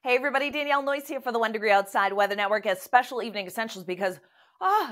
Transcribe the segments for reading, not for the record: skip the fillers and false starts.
Hey everybody, Danielle Noyce here for the 1 Degree Outside Weather Network as special evening essentials because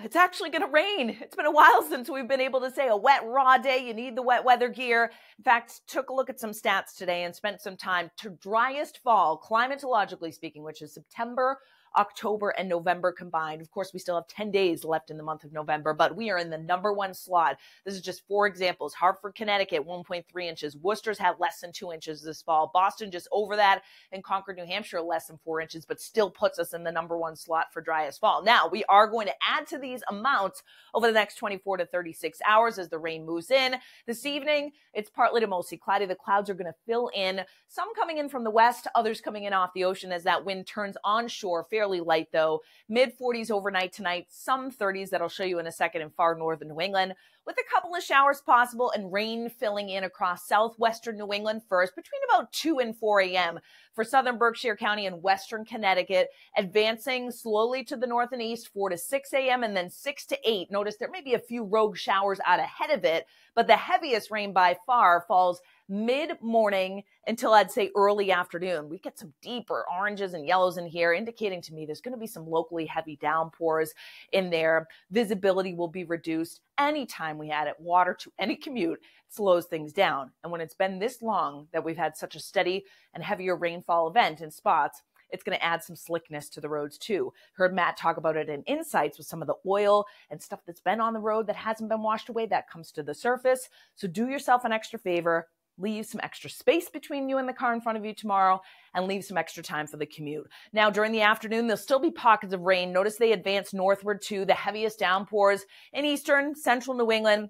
it's actually going to rain. It's been a while since we've been able to say a wet, raw day. You need the wet weather gear. In fact, took a look at some stats today and spent some time to driest fall, climatologically speaking, which is September, October, and November combined. Of course, we still have 10 days left in the month of November, but we are in the #1 slot. This is just 4 examples. Hartford, Connecticut, 1.3 inches. Worcester's had less than 2 inches this fall. Boston just over that, and Concord, New Hampshire, less than 4 inches, but still puts us in the #1 slot for driest fall. Now, we are going to add to these amounts over the next 24 to 36 hours as the rain moves in. This evening, it's partly to mostly cloudy. The clouds are going to fill in, some coming in from the west, others coming in off the ocean as that wind turns onshore. Fairly light though, mid-40s overnight tonight, some 30s that I'll show you in a second in far northern New England, with a couple of showers possible and rain filling in across southwestern New England first between about 2 and 4 a.m. for southern Berkshire County and western Connecticut, advancing slowly to the north and east 4 to 6 a.m. and then 6 to 8. Notice there may be a few rogue showers out ahead of it, but the heaviest rain by far falls mid-morning until I'd say early afternoon. We get some deeper oranges and yellows in here, indicating to me there's going to be some locally heavy downpours in there. Visibility will be reduced. Anytime we add water to any commute, it slows things down. And when it's been this long that we've had such a steady and heavier rainfall event in spots, it's going to add some slickness to the roads too. Heard Matt talk about it in Insights with some of the oil and stuff that's been on the road that hasn't been washed away that comes to the surface. So do yourself an extra favor. Leave some extra space between you and the car in front of you tomorrow and leave some extra time for the commute. Now, during the afternoon, there'll still be pockets of rain. Notice they advance northward too. The heaviest downpours in eastern, central New England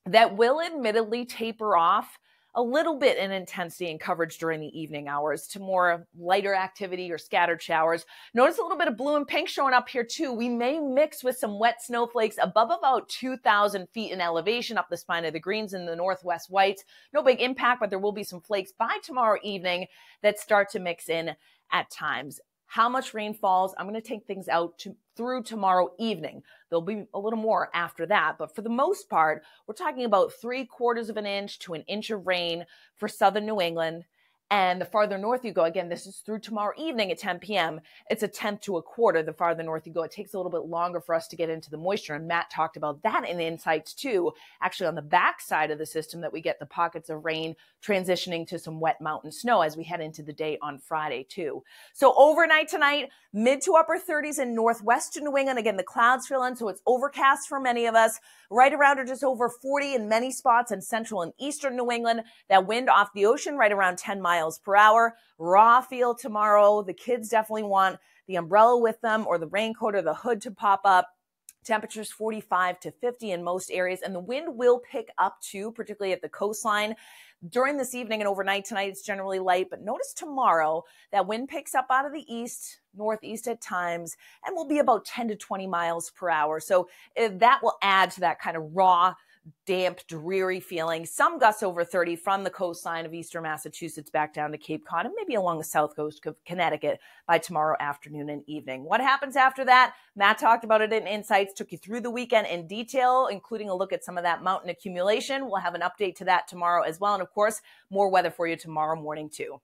that will admittedly taper off a little bit in intensity and coverage during the evening hours to more lighter activity or scattered showers. Notice a little bit of blue and pink showing up here too. We may mix with some wet snowflakes above about 2,000 feet in elevation up the spine of the greens and the northwest whites. No big impact, but there will be some flakes by tomorrow evening that start to mix in at times. How much rain falls, I'm going to take things out through tomorrow evening. There'll be a little more after that, but for the most part, we're talking about 3/4 of an inch to an inch of rain for southern New England. And the farther north you go, again, this is through tomorrow evening at 10 p.m., it's 1/10 to 1/4. The farther north you go, it takes a little bit longer for us to get into the moisture. And Matt talked about that in Insights too, actually on the back side of the system that we get the pockets of rain transitioning to some wet mountain snow as we head into the day on Friday too. So overnight tonight, mid to upper 30s in northwestern New England. Again, the clouds fill in, so it's overcast for many of us. Right around or just over 40 in many spots in central and eastern New England. That wind off the ocean right around 10 miles per hour. Raw feel tomorrow. The kids definitely want the umbrella with them or the raincoat or the hood to pop up. Temperatures 45 to 50 in most areas, and the wind will pick up too, particularly at the coastline. During this evening and overnight tonight, it's generally light, but notice tomorrow that wind picks up out of the east, northeast at times, and will be about 10 to 20 miles per hour. So that will add to that kind of raw, damp, dreary feeling. Some gusts over 30 from the coastline of eastern Massachusetts back down to Cape Cod and maybe along the south coast of Connecticut by tomorrow afternoon and evening. What happens after that? Matt talked about it in Insights, took you through the weekend in detail, including a look at some of that mountain accumulation. We'll have an update to that tomorrow as well. And of course, more weather for you tomorrow morning too.